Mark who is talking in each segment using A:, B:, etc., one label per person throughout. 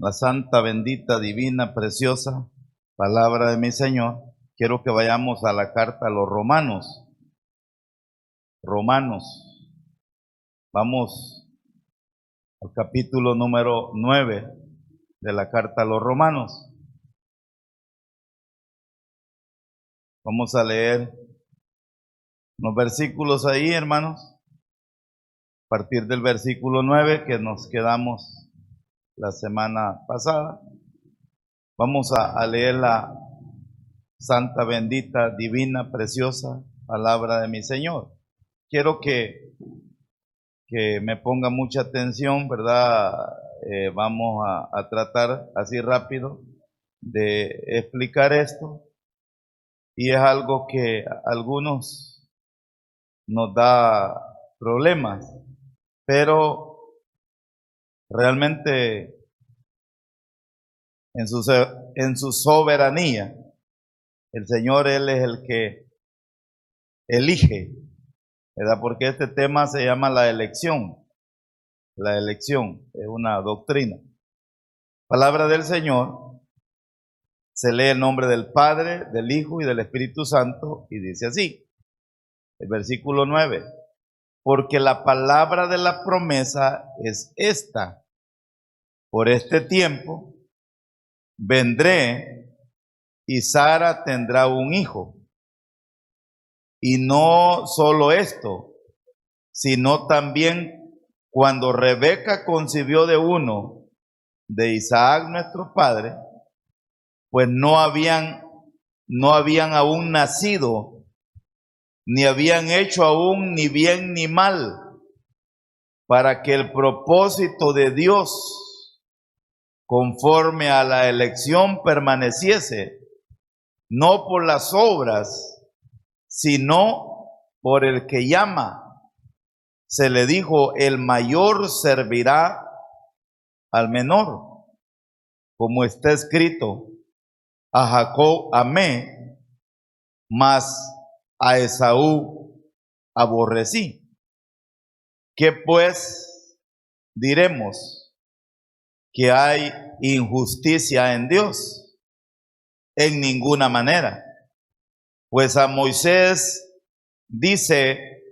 A: la santa, bendita, divina, preciosa palabra de mi Señor, quiero que vayamos a la carta a los Romanos. Vamos al capítulo número 9 de la carta a los Romanos. Vamos a leer unos versículos ahí, hermanos, a partir del versículo 9 que nos quedamos la semana pasada. Vamos a leer la santa, bendita, divina, preciosa palabra de mi Señor. Quiero que me ponga mucha atención, ¿verdad? Vamos a tratar así rápido de explicar esto. Y es algo que a algunos nos da problemas, pero realmente en su soberanía, el Señor, Él es el que elige, ¿verdad? Porque este tema se llama la elección. La elección es una doctrina. Palabra del Señor, se lee el nombre del Padre, del Hijo y del Espíritu Santo, y dice así, el versículo 9, porque la palabra de la promesa es esta: por este tiempo vendré y Sara tendrá un hijo. Y no solo esto, sino también cuando Rebeca concibió de uno de Isaac nuestro padre, pues no habían aún nacido, ni habían hecho aún ni bien ni mal, para que el propósito de Dios conforme a la elección permaneciese, no por las obras, sino por el que llama. Se le dijo, el mayor servirá al menor, como está escrito, a Jacob amé, mas a Esaú aborrecí. ¿Qué pues diremos? ¿Que hay injusticia en Dios? En ninguna manera. Pues a Moisés dice,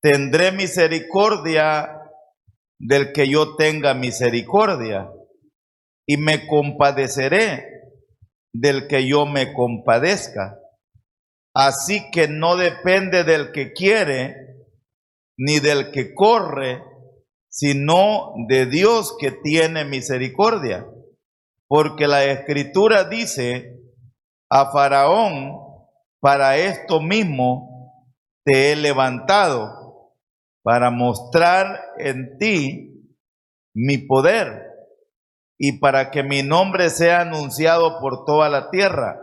A: tendré misericordia del que yo tenga misericordia, y me compadeceré del que yo me compadezca. Así que no depende del que quiere, ni del que corre, sino de Dios que tiene misericordia. Porque la Escritura dice, a Faraón, para esto mismo te he levantado, para mostrar en ti mi poder, y para que mi nombre sea anunciado por toda la tierra,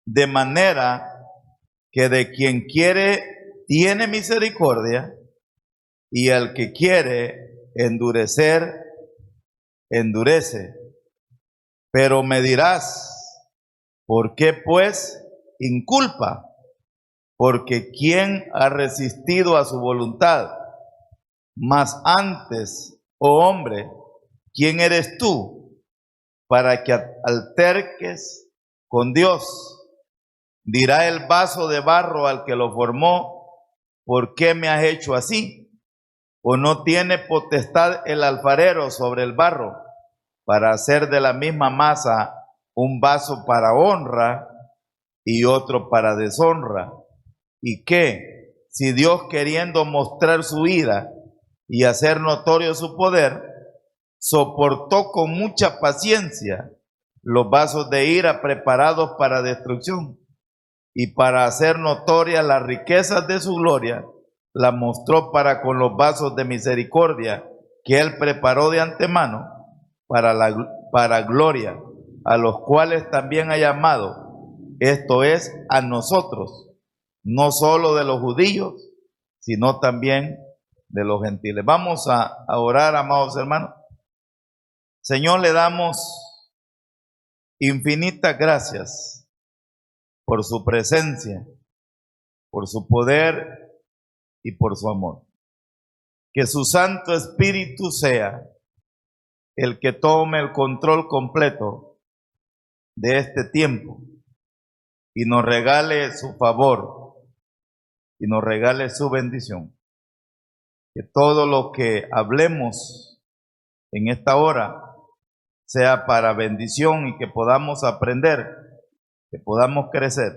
A: de manera que de quien quiere tiene misericordia, y al que quiere endurecer, endurece. Pero me dirás, ¿por qué pues inculpa? Porque ¿quién ha resistido a su voluntad? Mas antes, oh hombre, ¿quién eres tú para que alterques con Dios? Dirá el vaso de barro al que lo formó, ¿por qué me has hecho así? ¿O no tiene potestad el alfarero sobre el barro para hacer de la misma masa un vaso para honra y otro para deshonra? ¿Y qué? Si Dios, queriendo mostrar su ira y hacer notorio su poder, soportó con mucha paciencia los vasos de ira preparados para destrucción, y para hacer notorias las riquezas de su gloria, la mostró para con los vasos de misericordia que él preparó de antemano para gloria, a los cuales también ha llamado, esto es, a nosotros, no solo de los judíos, sino también de los gentiles. Vamos a orar, amados hermanos. Señor, le damos infinitas gracias por su presencia, por su poder y por su amor. Que su Santo Espíritu sea el que tome el control completo de este tiempo y nos regale su favor y nos regale su bendición. Que todo lo que hablemos en esta hora sea para bendición y que podamos aprender, que podamos crecer,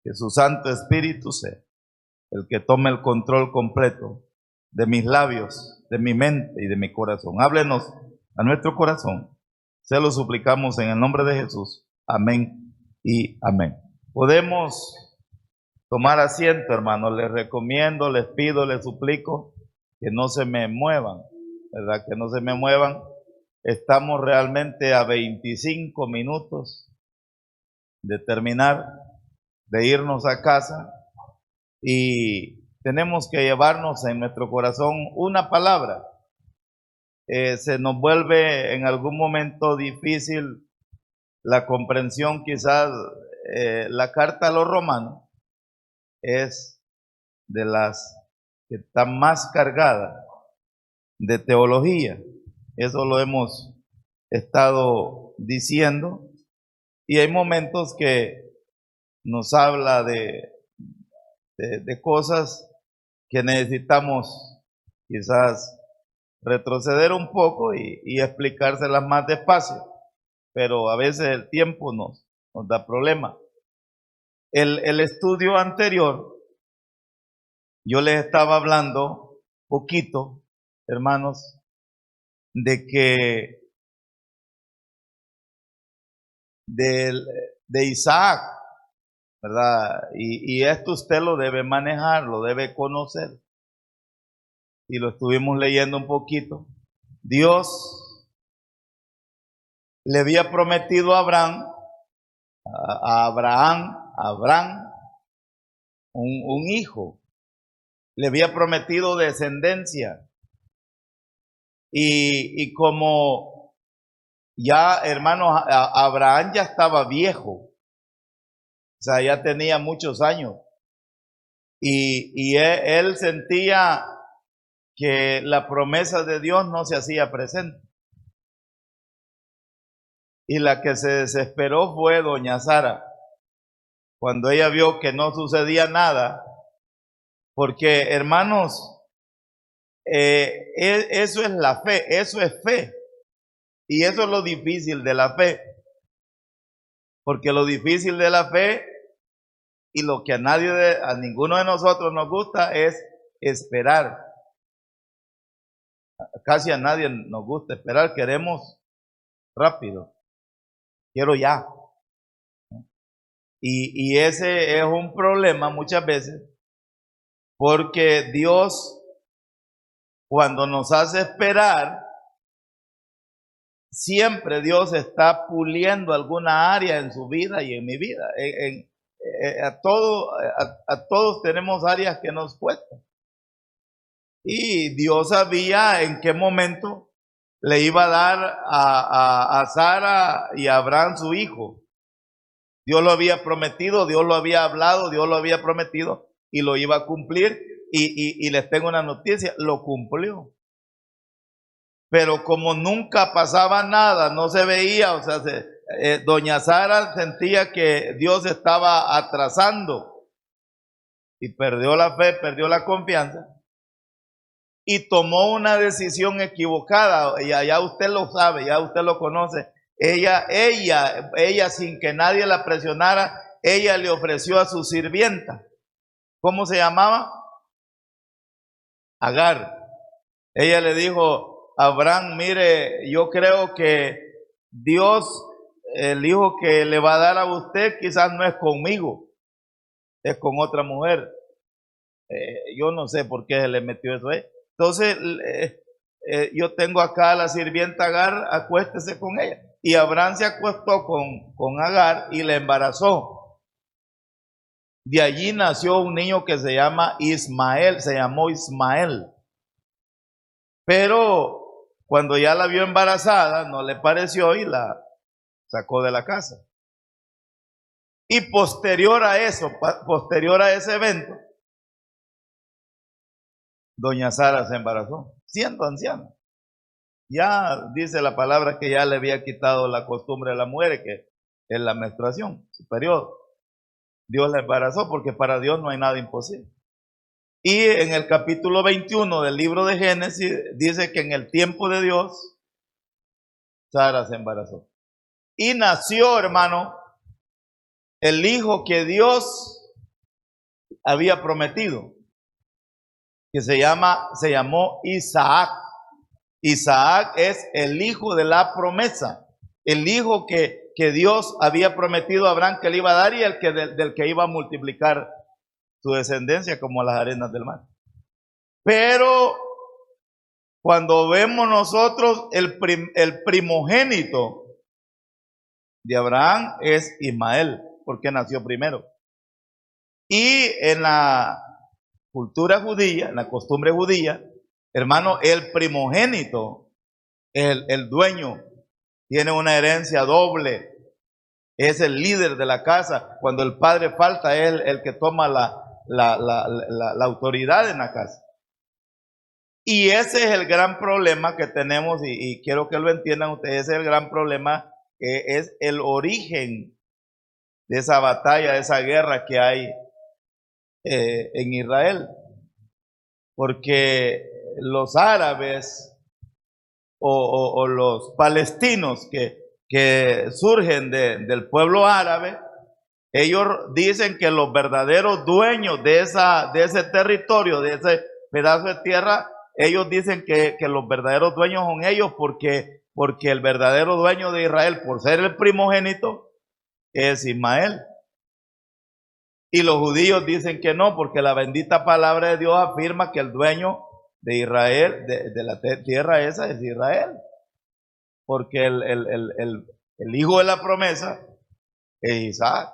A: que su Santo Espíritu sea el que tome el control completo de mis labios, de mi mente y de mi corazón. Háblenos a nuestro corazón. Se lo suplicamos en el nombre de Jesús. Amén y amén. Podemos tomar asiento, hermanos. Les recomiendo, les pido, les suplico que no se me muevan, ¿verdad? Que no se me muevan. Estamos realmente a 25 minutos de terminar, de irnos a casa, y tenemos que llevarnos en nuestro corazón una palabra. Se nos vuelve en algún momento difícil la comprensión, quizás la carta a los romanos es de las que está más cargada de teología. Eso lo hemos estado diciendo, y hay momentos que nos habla de cosas que necesitamos quizás retroceder un poco y explicárselas más despacio, pero a veces el tiempo nos da problema. El estudio anterior, yo les estaba hablando poquito, hermanos, de Isaac, ¿verdad? Y esto usted lo debe manejar, lo debe conocer. Y lo estuvimos leyendo un poquito. Dios le había prometido a Abraham, un hijo. Le había prometido descendencia. Y como ya, hermanos, Abraham ya estaba viejo, o sea, ya tenía muchos años, y él sentía que la promesa de Dios no se hacía presente. Y la que se desesperó fue doña Sara, cuando ella vio que no sucedía nada, porque, hermanos, eso es la fe, eso es fe. Y eso es lo difícil de la fe. Porque lo difícil de la fe y lo que a ninguno de nosotros nos gusta es esperar. Casi a nadie nos gusta esperar, queremos rápido. Quiero ya. Y ese es un problema muchas veces, porque Dios, cuando nos hace esperar, siempre Dios está puliendo alguna área en su vida y en mi vida. A todos tenemos áreas que nos cuestan. Y Dios sabía en qué momento le iba a dar a Sara y a Abraham su hijo. Dios lo había prometido, Dios lo había hablado, Dios lo había prometido y lo iba a cumplir. Y les tengo una noticia, lo cumplió. Pero como nunca pasaba nada, no se veía, o sea, doña Sara sentía que Dios estaba atrasando y perdió la fe, perdió la confianza y tomó una decisión equivocada. Y ya usted lo sabe, ya usted lo conoce. Ella sin que nadie la presionara, ella le ofreció a su sirvienta. ¿Cómo se llamaba? Agar. Ella le dijo: Abraham, mire, yo creo que Dios, el hijo que le va a dar a usted, quizás no es conmigo, es con otra mujer. Yo no sé por qué se le metió eso ahí. Entonces, yo tengo acá a la sirvienta Agar, acuéstese con ella. Y Abraham se acostó con Agar y le embarazó. De allí nació un niño que se llamó Ismael. Pero cuando ya la vio embarazada, no le pareció y la sacó de la casa. Y posterior a ese evento, doña Sara se embarazó, siendo anciana. Ya dice la palabra que ya le había quitado la costumbre a la mujer, que es la menstruación, su periodo. Dios la embarazó porque para Dios no hay nada imposible. Y en el capítulo 21 del libro de Génesis dice que en el tiempo de Dios, Sara se embarazó. Y nació, hermano, el hijo que Dios había prometido, que se llamó Isaac. Isaac es el hijo de la promesa, el hijo que Dios había prometido a Abraham que le iba a dar y el que del que iba a multiplicar su descendencia como las arenas del mar. Pero cuando vemos nosotros el primogénito de Abraham es Ismael, porque nació primero. Y en la cultura judía, en la costumbre judía, hermano, el primogénito, el dueño, tiene una herencia doble, es el líder de la casa. Cuando el padre falta, es el que toma la autoridad en la casa. Y ese es el gran problema que tenemos, y quiero que lo entiendan ustedes, ese es el gran problema, es el origen de esa batalla, de esa guerra que hay en Israel. Porque los árabes o los palestinos que surgen del pueblo árabe, ellos dicen que los verdaderos dueños de ese territorio, de ese pedazo de tierra, ellos dicen que los verdaderos dueños son ellos porque el verdadero dueño de Israel, por ser el primogénito, es Ismael. Y los judíos dicen que no, porque la bendita palabra de Dios afirma que el dueño de Israel, de la tierra esa, es Israel. Porque el hijo de la promesa es Isaac.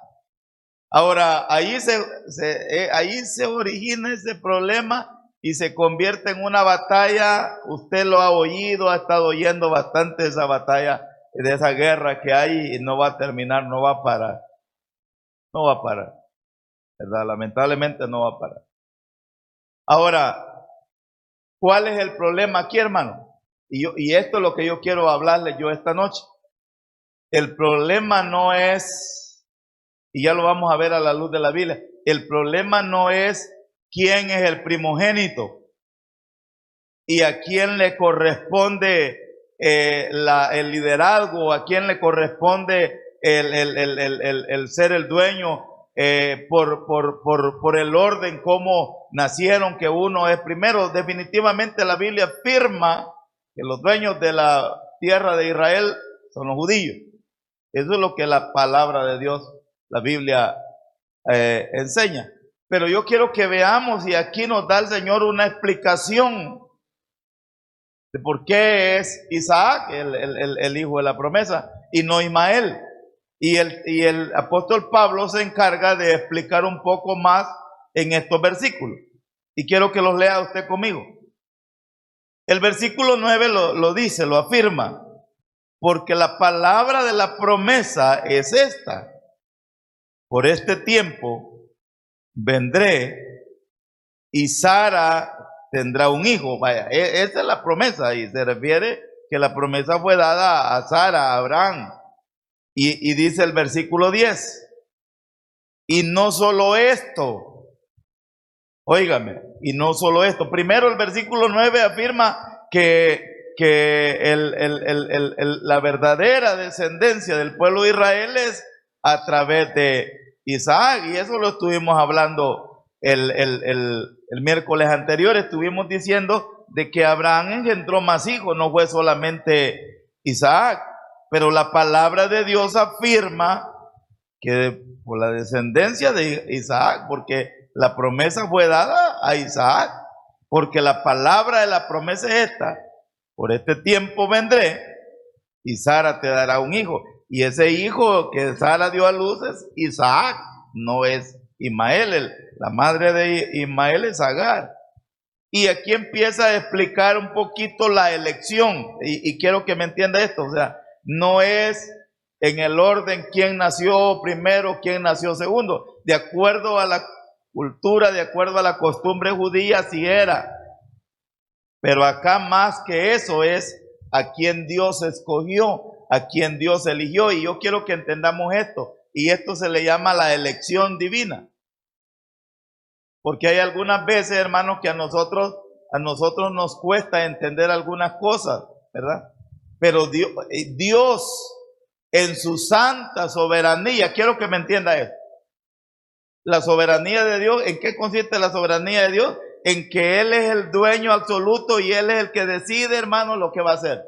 A: Ahora, ahí se origina ese problema y se convierte en una batalla. Usted lo ha oído, ha estado oyendo bastante esa batalla, de esa guerra que hay, y no va a terminar, no va a parar. No va a parar, ¿verdad? Lamentablemente no va a parar. Ahora, ¿cuál es el problema aquí, hermano? Y esto es lo que yo quiero hablarles yo esta noche. El problema no es, y ya lo vamos a ver a la luz de la Biblia, el problema no es quién es el primogénito y a quién le corresponde el liderazgo, a quién le corresponde el ser el dueño, por el orden como nacieron, que uno es primero. Definitivamente la Biblia afirma que los dueños de la tierra de Israel son los judíos. Eso es lo que la palabra de Dios, la Biblia, enseña. Pero yo quiero que veamos, y aquí nos da el Señor una explicación de por qué es Isaac el hijo de la promesa y no Ismael. Y el apóstol Pablo se encarga de explicar un poco más en estos versículos. Y quiero que los lea usted conmigo. El versículo 9 lo dice, lo afirma. Porque la palabra de la promesa es esta: por este tiempo vendré y Sara tendrá un hijo. Vaya, esa es la promesa, y se refiere que la promesa fue dada a Sara, a Abraham. Y dice el versículo 10, y no solo esto, óigame, y no solo esto. Primero el versículo 9 afirma que la verdadera descendencia del pueblo de Israel es a través de Isaac, y eso lo estuvimos hablando el miércoles anterior. Estuvimos diciendo de que Abraham engendró más hijos, no fue solamente Isaac, pero la palabra de Dios afirma que por la descendencia de Isaac, porque la promesa fue dada a Isaac, porque la palabra de la promesa es esta: por este tiempo vendré y Sara te dará un hijo. Y ese hijo que Sara dio a luz es Isaac, no es Ismael. La madre de Ismael es Agar. Y aquí empieza a explicar un poquito la elección, y quiero que me entienda esto. O sea, no es en el orden quién nació primero, quién nació segundo. De acuerdo a la cultura, de acuerdo a la costumbre judía, así era. Pero acá más que eso es a quien Dios escogió, a quien Dios eligió. Y yo quiero que entendamos esto. Y esto se le llama la elección divina. Porque hay algunas veces, hermanos, que a nosotros nos cuesta entender algunas cosas, ¿verdad? Pero Dios en su santa soberanía, quiero que me entienda esto. La soberanía de Dios, ¿en qué consiste la soberanía de Dios? En que Él es el dueño absoluto y Él es el que decide, hermano, lo que va a hacer.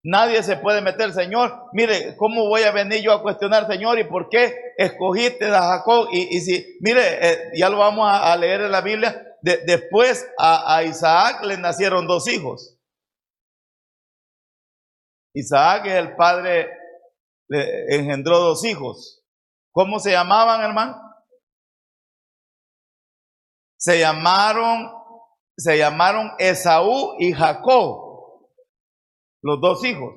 A: Nadie se puede meter, Señor, mire, ¿cómo voy a venir yo a cuestionar, Señor, y por qué escogiste a Jacob? Y si, mire, ya lo vamos a leer en la Biblia, después a Isaac le nacieron 2 hijos. Isaac es el padre, le engendró 2 hijos. ¿Cómo se llamaban, hermano? Se llamaron Esaú y Jacob, los 2 hijos.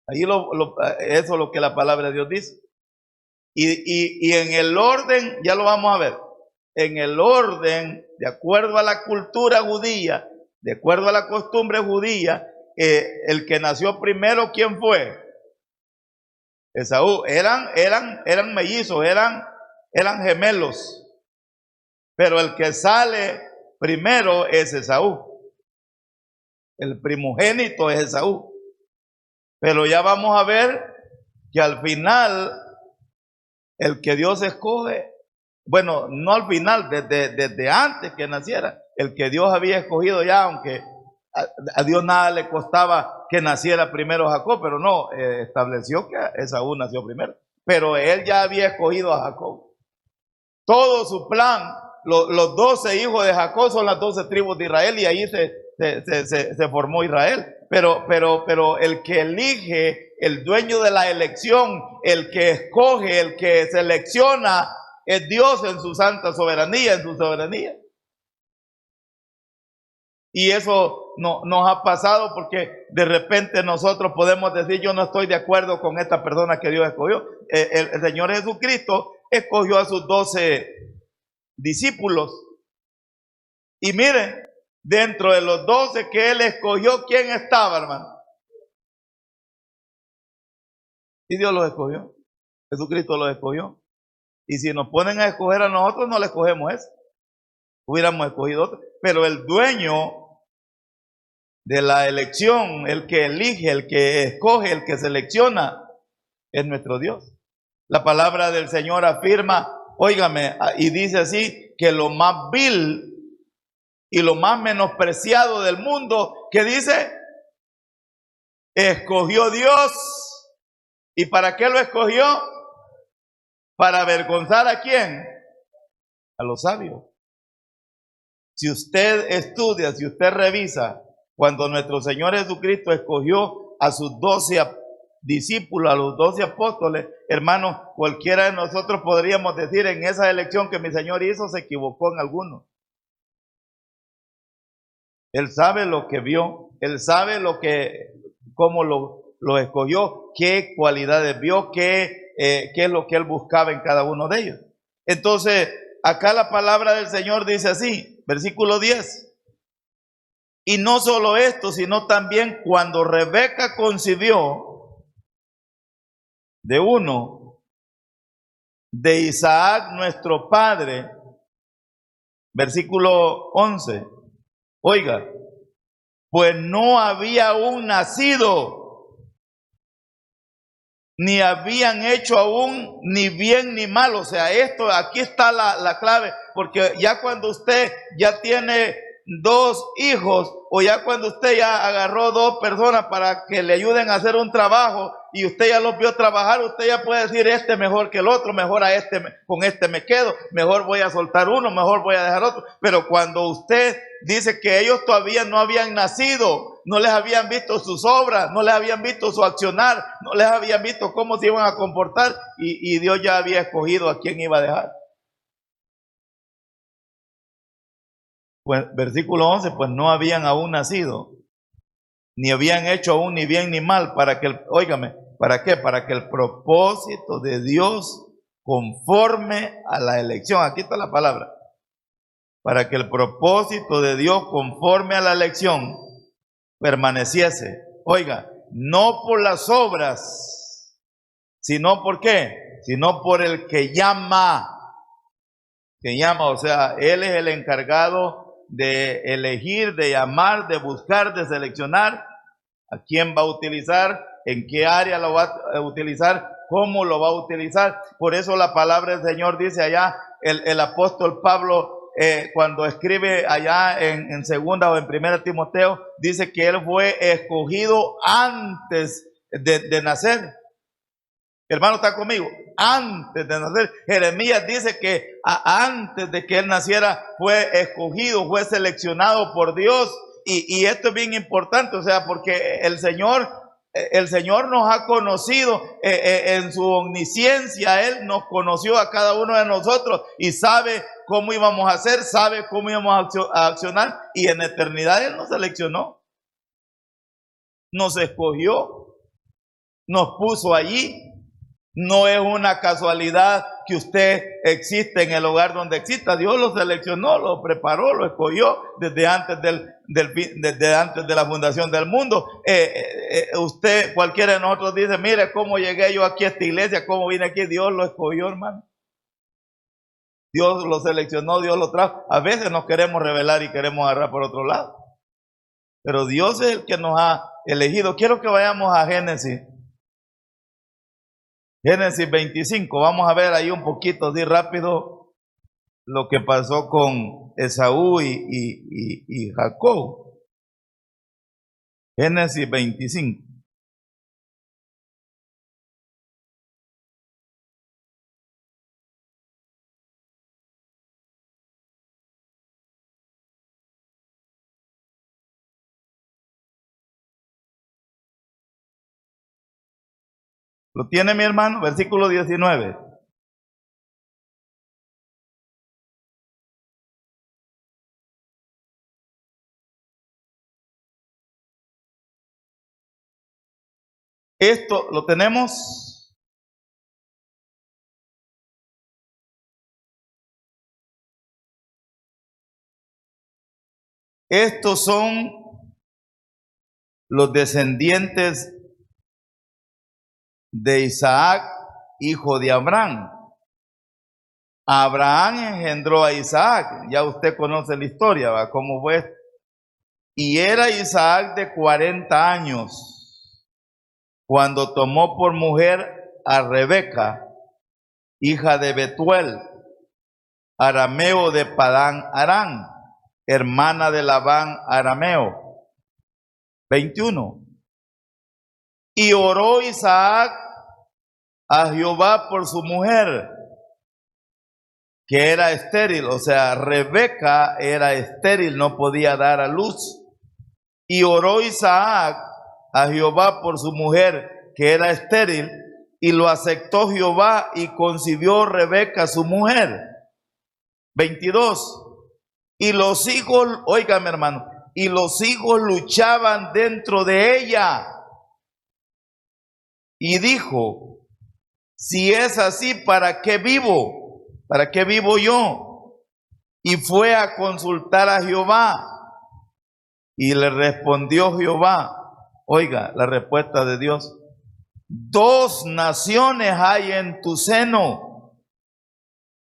A: Ahí eso es lo que la palabra de Dios dice. Y en el orden, ya lo vamos a ver, en el orden, de acuerdo a la cultura judía, de acuerdo a la costumbre judía, el que nació primero, ¿quién fue? Esaú. Eran mellizos, eran gemelos. Pero el que sale primero es Esaú. El primogénito es Esaú. Pero ya vamos a ver que al final, el que Dios escoge, bueno, no al final, desde antes que naciera, el que Dios había escogido ya, aunque a Dios nada le costaba que naciera primero Jacob, pero no, estableció que Esaú nació primero. Pero él ya había escogido a Jacob. Todo su plan, los 12 hijos de Jacob son las 12 tribus de Israel, y ahí se formó Israel. Pero el que elige, el dueño de la elección, el que escoge, el que selecciona, es Dios en su santa soberanía, en su soberanía. Y eso nos ha pasado porque de repente nosotros podemos decir, yo no estoy de acuerdo con esta persona que Dios escogió. El Señor Jesucristo escogió a sus 12 discípulos. Y miren, dentro de los 12 que Él escogió, ¿quién estaba, hermano? Y Dios los escogió. Jesucristo los escogió. Y si nos ponen a escoger a nosotros, no le escogemos eso. Hubiéramos escogido otro. Pero el dueño de la elección, el que elige, el que escoge, el que selecciona, es nuestro Dios. La palabra del Señor afirma, óigame, y dice así, que lo más vil y lo más menospreciado del mundo, ¿qué dice? Escogió Dios. ¿Y para qué lo escogió? Para avergonzar ¿a quién? A los sabios. Si usted estudia, si usted revisa, cuando nuestro Señor Jesucristo escogió a sus 12 discípulos, a los 12 apóstoles, hermanos, cualquiera de nosotros podríamos decir en esa elección que mi Señor hizo, se equivocó en algunos. Él sabe lo que vio, Él sabe cómo lo escogió, qué cualidades vio, qué es lo que Él buscaba en cada uno de ellos. Entonces, acá la palabra del Señor dice así, versículo 10. Y no solo esto, sino también cuando Rebeca concibió de uno, de Isaac nuestro padre, versículo 11, oiga, pues no había aún nacido, ni habían hecho aún ni bien ni mal. O sea, aquí está la clave, porque ya cuando usted ya tiene 2 hijos, o ya cuando usted ya agarró 2 personas para que le ayuden a hacer un trabajo, y usted ya los vio trabajar, usted ya puede decir, este mejor que el otro, mejor con este me quedo, mejor voy a soltar uno, mejor voy a dejar otro. Pero cuando usted dice que ellos todavía no habían nacido, no les habían visto sus obras, no les habían visto su accionar, no les habían visto cómo se iban a comportar, y Dios ya había escogido a quién iba a dejar. Pues, versículo 11, pues no habían aún nacido, ni habían hecho aún ni bien ni mal, ¿para qué? Para que el propósito de Dios conforme a la elección, aquí está la palabra, para que el propósito de Dios conforme a la elección permaneciese. Oiga, no por las obras, sino ¿por qué? Sino por el que llama, o sea, Él es el encargado de elegir, de llamar, de buscar, de seleccionar a quién va a utilizar, en qué área lo va a utilizar, cómo lo va a utilizar. Por eso la palabra del Señor dice allá, el apóstol Pablo, cuando escribe allá en segunda o en primera Timoteo, dice que él fue escogido antes de nacer. Hermano, ¿está conmigo? Antes de nacer. Jeremías dice que antes de que él naciera fue escogido, fue seleccionado por Dios. Y esto es bien importante, o sea, porque el Señor nos ha conocido en su omnisciencia. Él nos conoció a cada uno de nosotros y sabe cómo íbamos a hacer, sabe cómo íbamos a accionar, y en eternidad Él nos seleccionó, nos escogió, nos puso allí. No es una casualidad que usted existe en el lugar donde exista. Dios lo seleccionó, lo preparó, lo escogió desde antes desde antes de la fundación del mundo. Usted, cualquiera de nosotros dice, mire cómo llegué yo aquí a esta iglesia, cómo vine aquí. Dios lo escogió, hermano. Dios lo seleccionó, Dios lo trajo. A veces nos queremos rebelar y queremos agarrar por otro lado, pero Dios es el que nos ha elegido. Quiero que vayamos a Génesis 25, vamos a ver ahí un poquito, así rápido, lo que pasó con Esaú y Jacob. Génesis 25. ¿Lo tiene mi hermano? Versículo 19. Esto lo tenemos. Estos son los descendientes de Isaac, hijo de Abraham. Abraham engendró a Isaac. Ya usted conoce la historia, ¿va? ¿Cómo fue? Y era Isaac de 40 años cuando tomó por mujer a Rebeca, hija de Betuel, arameo de Padán Aram, hermana de Labán arameo. 21. Y oró Isaac a Jehová por su mujer, que era estéril. O sea, Rebeca era estéril, no podía dar a luz. Y oró Isaac a Jehová por su mujer, que era estéril, y lo aceptó Jehová, y concibió Rebeca su mujer. 22. Y los hijos, óigame hermano, y los hijos luchaban dentro de ella. Y dijo, si es así, ¿para qué vivo? ¿Para qué vivo yo? Y fue a consultar a Jehová. Y le respondió Jehová, oiga la respuesta de Dios: 2 naciones hay en tu seno,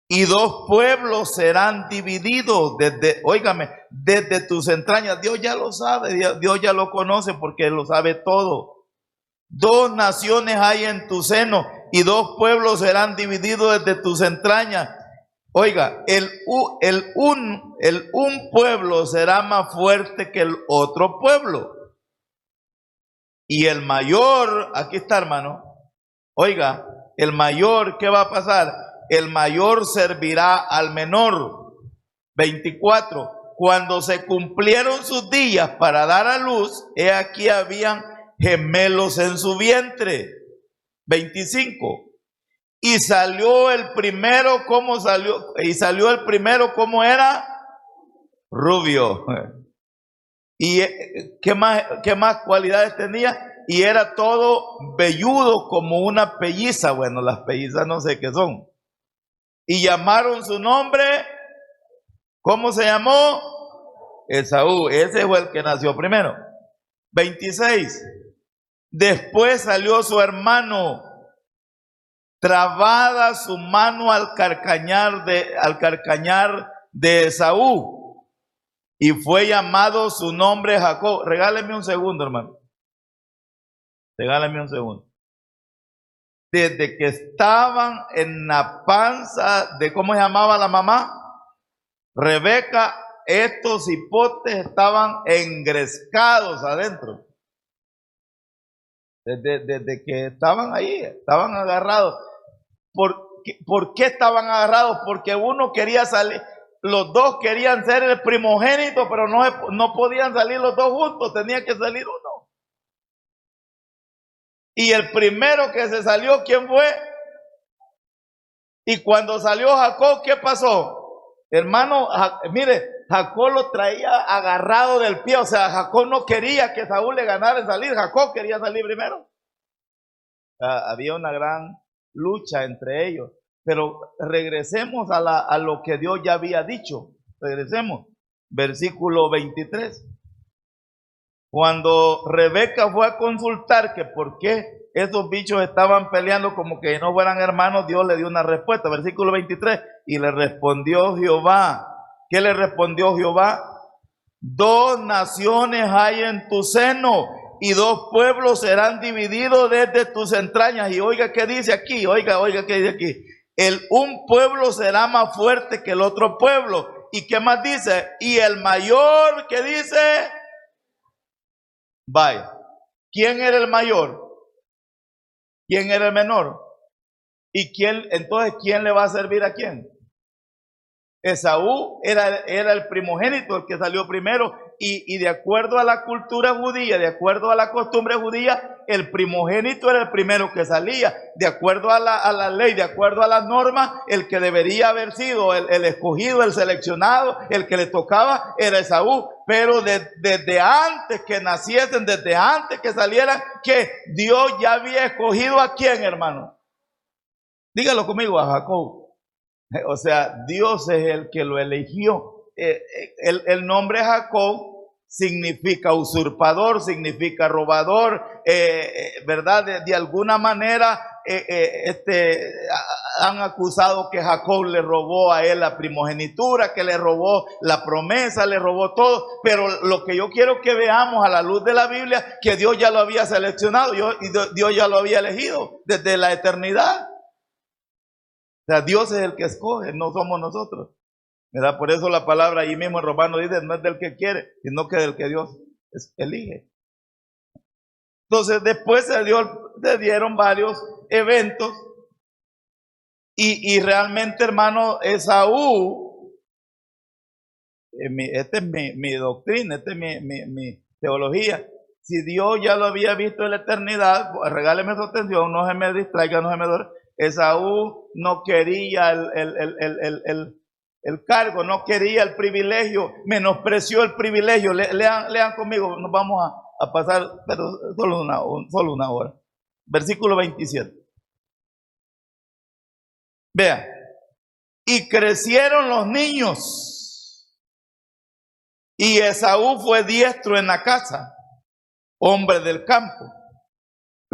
A: y 2 pueblos serán divididos desde tus entrañas. Dios ya lo sabe, Dios ya lo conoce, porque Él lo sabe todo. 2 naciones hay en tu seno, y 2 pueblos serán divididos desde tus entrañas. Oiga, un pueblo será más fuerte que el otro pueblo. Y el mayor, aquí está hermano, oiga, el mayor, ¿qué va a pasar? El mayor servirá al menor. 24. Cuando se cumplieron sus días para dar a luz, he aquí habían gemelos en su vientre. 25. Y salió el primero, ¿cómo salió? Y salió el primero, ¿cómo era? Rubio. ¿Y qué más cualidades tenía? Y era todo velludo como una pelliza. Bueno, las pellizas no sé qué son. Y llamaron su nombre, ¿cómo se llamó? Esaú. Ese fue el que nació primero. 26. Después salió su hermano, trabada su mano al carcañar de Esaú, y fue llamado su nombre Jacob. Regáleme un segundo, hermano. Regáleme un segundo. Desde que estaban en la panza de, ¿cómo se llamaba la mamá? Rebeca, estos hipotes estaban engrescados adentro. Desde que estaban ahí, estaban agarrados. ¿Por qué estaban agarrados? Porque uno quería salir, los dos querían ser el primogénito, pero no podían salir los dos juntos, tenía que salir uno. Y el primero que se salió, ¿quién fue? Y cuando salió Jacob, ¿qué pasó? Hermano, mire, Jacob lo traía agarrado del pie. O sea, Jacob no quería que Saúl le ganara en salir. Jacob quería salir primero. Había una gran lucha entre ellos. Pero regresemos a lo que Dios ya había dicho. Regresemos. Versículo 23. Cuando Rebeca fue a consultar que por qué esos bichos estaban peleando como que no fueran hermanos, Dios le dio una respuesta. Versículo 23. Y le respondió Jehová. ¿Qué le respondió Jehová? 2 naciones hay en tu seno, y 2 pueblos serán divididos desde tus entrañas. Y oiga qué dice aquí, oiga qué dice aquí. Un pueblo será más fuerte que el otro pueblo. ¿Y qué más dice? Y el mayor, ¿qué dice? Vaya, ¿quién era el mayor? ¿Quién era el menor? ¿Y entonces quién le va a servir a quién? Esaú era el primogénito, el que salió primero, y de acuerdo a la cultura judía, de acuerdo a la costumbre judía, el primogénito era el primero que salía. De acuerdo a la ley, de acuerdo a las normas, el que debería haber sido el escogido, el seleccionado, el que le tocaba era Esaú. Pero desde antes que naciesen, desde antes que salieran, que Dios ya había escogido a quién, hermano. Dígalo conmigo, a Jacob. O sea, Dios es el que lo eligió. El nombre Jacob significa usurpador, significa robador, ¿verdad? De alguna manera han acusado que Jacob le robó a él la primogenitura, que le robó la promesa, le robó todo. Pero lo que yo quiero que veamos a la luz de la Biblia, que Dios ya lo había seleccionado, y Dios ya lo había elegido desde la eternidad. O sea, Dios es el que escoge, no somos nosotros, ¿verdad? Por eso la palabra ahí mismo en Romanos dice, no es del que quiere, sino que del que Dios elige. Entonces después se dieron varios eventos y realmente, hermano, Esaú, esta es mi doctrina, esta es mi teología. Si Dios ya lo había visto en la eternidad, pues, regáleme su atención, no se me distraiga, no se me duerme. Esaú no quería el cargo, no quería el privilegio, menospreció el privilegio. Lean conmigo, nos vamos a pasar, pero solo una hora. Versículo 27. Vean, y crecieron los niños, y Esaú fue diestro en la casa, hombre del campo.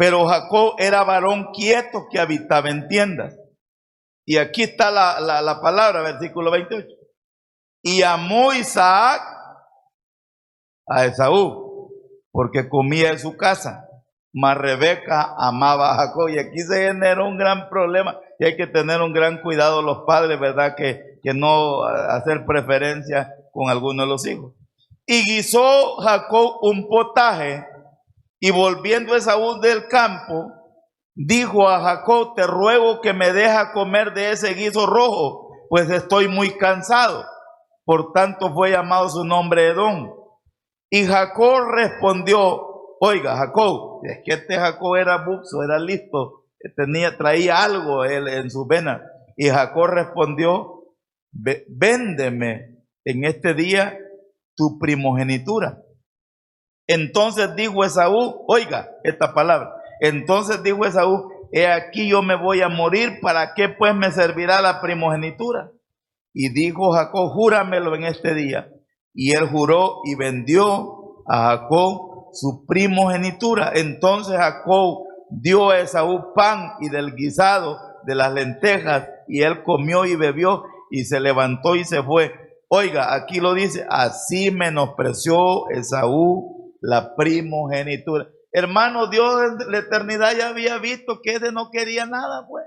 A: Pero Jacob era varón quieto que habitaba en tiendas. Y aquí está la palabra, versículo 28. Y amó Isaac a Esaú, porque comía en su casa. Mas Rebeca amaba a Jacob. Y aquí se generó un gran problema. Y hay que tener un gran cuidado los padres, ¿verdad? Que no hacer preferencia con alguno de los hijos. Y guisó Jacob un potaje. Y volviendo Esaú del campo, dijo a Jacob, te ruego que me dejes comer de ese guiso rojo, pues estoy muy cansado. Por tanto fue llamado su nombre Edom. Y Jacob respondió, oiga, Jacob, es que Jacob era buxo, era listo, traía algo en sus venas. Y Jacob respondió, véndeme en este día tu primogenitura. Entonces dijo Esaú, oiga esta palabra, entonces dijo Esaú, he aquí yo me voy a morir, ¿para qué pues me servirá la primogenitura? Y dijo Jacob, júramelo en este día. Y él juró y vendió a Jacob su primogenitura. Entonces Jacob dio a Esaú pan y del guisado de las lentejas, y él comió y bebió y se levantó y se fue. Oiga, aquí lo dice, así menospreció Esaú la primogenitura. Hermano, Dios en la eternidad ya había visto que ese no quería nada, pues.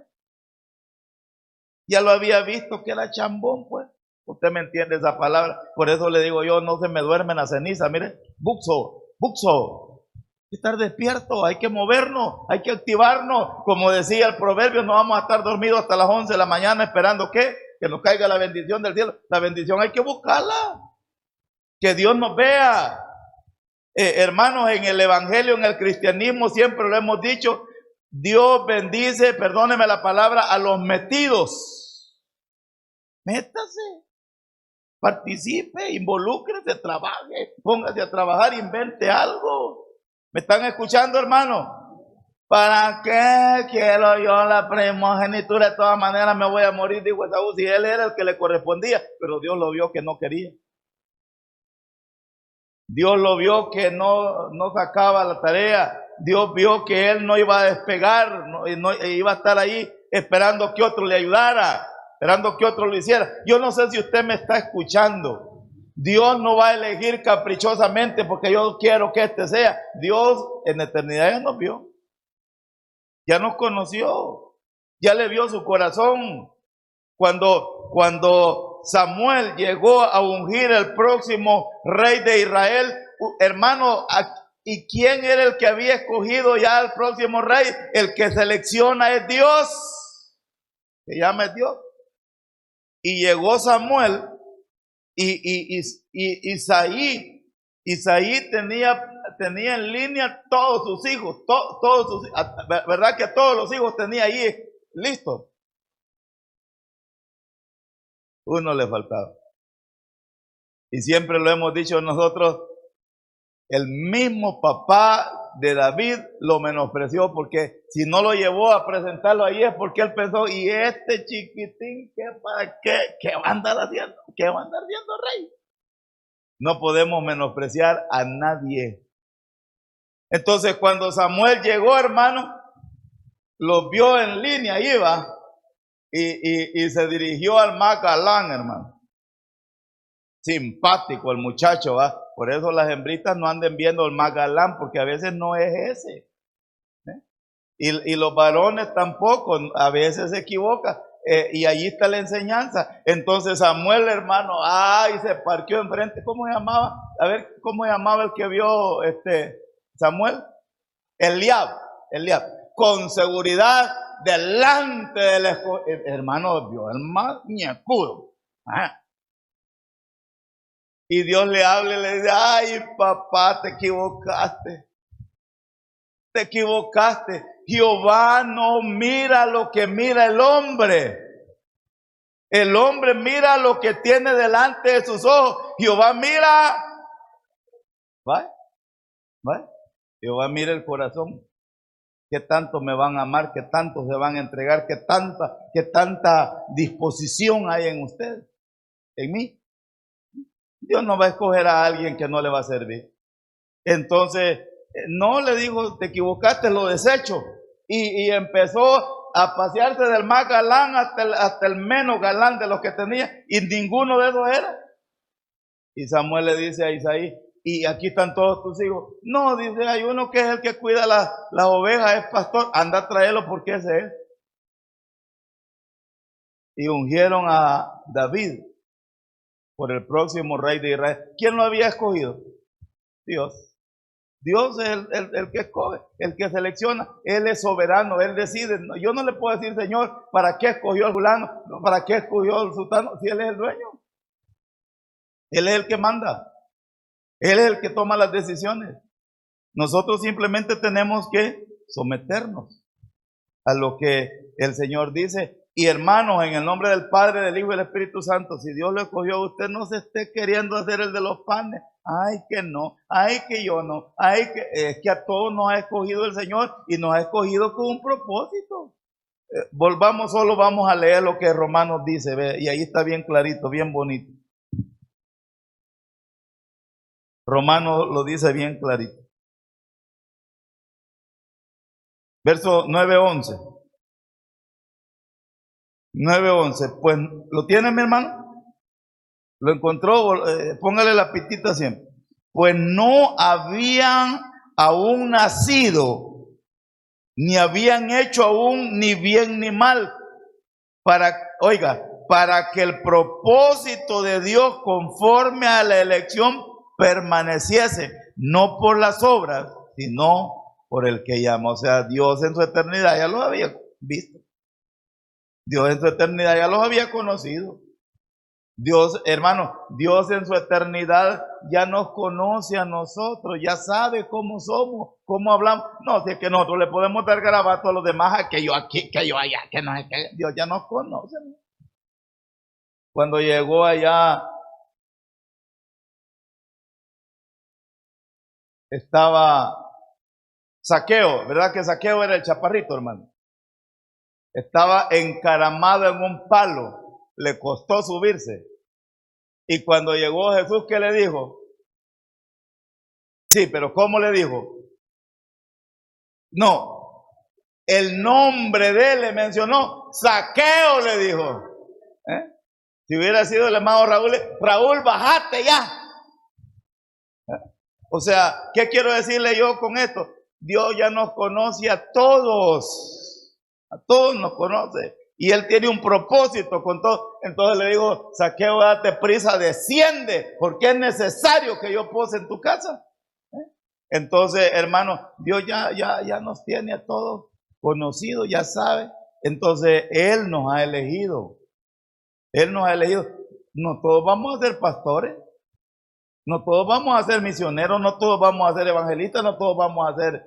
A: Ya lo había visto que era chambón, pues. Usted me entiende esa palabra. Por eso le digo yo, no se me duerme en la ceniza. Mire, buxo, buxo. Hay que estar despierto, hay que movernos, hay que activarnos. Como decía el proverbio, no vamos a estar dormidos hasta las 11 de la mañana esperando que nos caiga la bendición del cielo. La bendición hay que buscarla. Que Dios nos vea. Hermanos, en el evangelio, en el cristianismo, siempre lo hemos dicho, Dios bendice, perdóneme la palabra, a los metidos. Métase, participe, involúcrese, trabaje, póngase a trabajar, invente algo. ¿Me están escuchando, hermano? ¿Para qué quiero yo la primogenitura? De todas maneras me voy a morir, dijo Esaú, si él era el que le correspondía, pero Dios lo vio que no quería. Dios lo vio que no sacaba la tarea. Dios vio que él no iba a despegar, no iba a estar ahí esperando que otro le ayudara, esperando que otro lo hiciera. Yo no sé si usted me está escuchando. Dios no va a elegir caprichosamente porque yo quiero que este sea. Dios en la eternidad ya nos vio. Ya nos conoció. Ya le vio su corazón. Cuando Samuel llegó a ungir el próximo rey de Israel, hermano, ¿y quién era el que había escogido ya al próximo rey? El que selecciona es Dios. Se llama Dios. Y llegó Samuel y Isaí tenía en línea todos sus hijos, ¿verdad que todos los hijos tenía ahí listos? Uno le faltaba. Y siempre lo hemos dicho nosotros, el mismo papá de David lo menospreció, porque si no lo llevó a presentarlo ahí es porque él pensó, y este chiquitín, ¿qué va a andar haciendo? ¿Qué va a andar haciendo rey? No podemos menospreciar a nadie. Entonces cuando Samuel llegó, hermano, lo vio en línea, iba, y se dirigió al Macalán, hermano. Simpático el muchacho, ¿va? Por eso las hembritas no anden viendo el Macalán, porque a veces no es ese. Y los varones tampoco, a veces se equivocan. Y allí está la enseñanza. Entonces Samuel, hermano, se parqueó enfrente. ¿Cómo se llamaba? A ver, ¿cómo se llamaba el que vio Samuel? Eliab. Con seguridad delante del hermano, vio el más ñacudo. Y Dios le habla y le dice, ay papá, te equivocaste. Te equivocaste. Jehová no mira lo que mira el hombre. El hombre mira lo que tiene delante de sus ojos. Jehová mira. ¿Va? Jehová mira el corazón. ¿Qué tanto me van a amar? ¿Qué tanto se van a entregar? ¿Qué tanta disposición hay en ustedes? ¿En mí? Dios no va a escoger a alguien que no le va a servir. Entonces, no le dijo, te equivocaste, lo desecho. Y empezó a pasearse del más galán hasta el menos galán de los que tenía. Y ninguno de esos era. Y Samuel le dice a Isaí, y aquí están todos tus hijos. No, dice, hay uno que es el que cuida las ovejas, es pastor. Anda a traerlo porque ese es. Y ungieron a David por el próximo rey de Israel. ¿Quién lo había escogido? Dios. Dios es el que escoge, el que selecciona. Él es soberano, Él decide. Yo no le puedo decir, Señor, ¿para qué escogió al fulano? ¿Para qué escogió al sultano? Si Él es el dueño. Él es el que manda. Él es el que toma las decisiones. Nosotros simplemente tenemos que someternos a lo que el Señor dice. Y hermanos, en el nombre del Padre, del Hijo y del Espíritu Santo, si Dios lo escogió a usted, no se esté queriendo hacer el de los panes. Ay, que no, ay, que yo no, es que a todos nos ha escogido el Señor y nos ha escogido con un propósito. Solo vamos a leer lo que Romanos dice, ve, y ahí está bien clarito, bien bonito. Romanos lo dice bien clarito. Verso 9:11. 9:11. Pues, ¿lo tiene mi hermano? ¿Lo encontró? Póngale la pitita siempre. Pues no habían aún nacido, ni habían hecho aún ni bien ni mal, para que el propósito de Dios conforme a la elección permaneciese, no por las obras, sino por el que llama. O sea, Dios en su eternidad ya los había visto. Dios en su eternidad ya los había conocido. Dios, hermano, Dios en su eternidad ya nos conoce a nosotros, ya sabe cómo somos, cómo hablamos. No, si es que nosotros le podemos dar garabato a los demás, que yo aquí, que yo allá, que no es que Dios ya nos conoce. Cuando llegó allá, estaba Zaqueo, ¿verdad que Zaqueo era el chaparrito, hermano? Estaba encaramado en un palo, le costó subirse. Y cuando llegó Jesús, ¿qué le dijo? Sí, pero ¿cómo le dijo? No, el nombre de él le mencionó, Zaqueo le dijo. Si hubiera sido el hermano Raúl, Raúl, bájate ya. O sea, ¿qué quiero decirle yo con esto? Dios ya nos conoce a todos nos conoce. Y Él tiene un propósito con todo. Entonces le digo, Zaqueo, date prisa, desciende, porque es necesario que yo pose en tu casa. Entonces, hermano, Dios ya nos tiene a todos conocidos, ya sabe. Entonces, Él nos ha elegido. Él nos ha elegido. No todos vamos a ser pastores. No todos vamos a ser misioneros, no todos vamos a ser evangelistas, no todos vamos a ser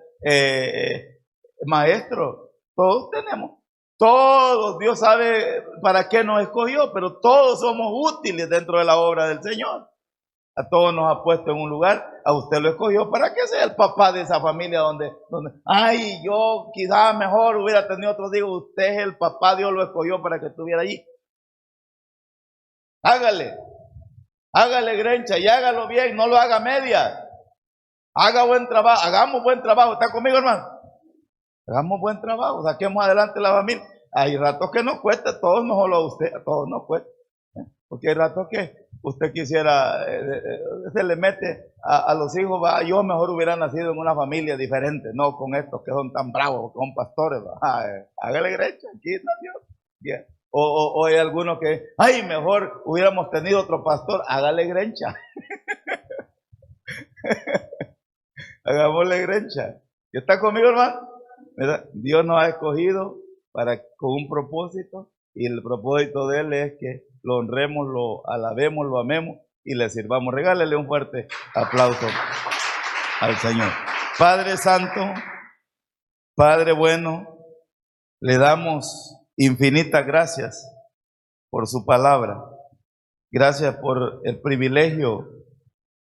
A: maestros. Todos tenemos. Todos, Dios sabe para qué nos escogió, pero todos somos útiles dentro de la obra del Señor. A todos nos ha puesto en un lugar, a usted lo escogió para que sea el papá de esa familia donde ay, yo quizás mejor hubiera tenido otro. Digo, usted es el papá, Dios lo escogió para que estuviera allí. Hágale grencha y hágalo bien, no lo haga media. Haga buen trabajo, hagamos buen trabajo. ¿Está conmigo, hermano? Hagamos buen trabajo, saquemos adelante la familia. Hay ratos que nos cuesta, todos, no solo a usted, a todos nos cuesta. Porque hay ratos que usted quisiera, se le mete a los hijos, yo mejor hubiera nacido en una familia diferente, no con estos que son tan bravos, que son pastores. Hágale grencha, aquí nació. Bien. O hay algunos que, ay, mejor hubiéramos tenido otro pastor, hágale grencha. Hagámosle grencha. ¿Está conmigo, hermano? ¿Verdad? Dios nos ha escogido con un propósito, y el propósito de Él es que lo honremos, lo alabemos, lo amemos y le sirvamos. Regálele un fuerte aplauso al Señor. Padre Santo, Padre bueno, le damos infinitas gracias por su palabra. Gracias por el privilegio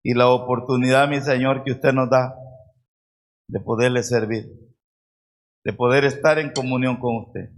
A: y la oportunidad, mi Señor, que usted nos da de poderle servir, de poder estar en comunión con usted.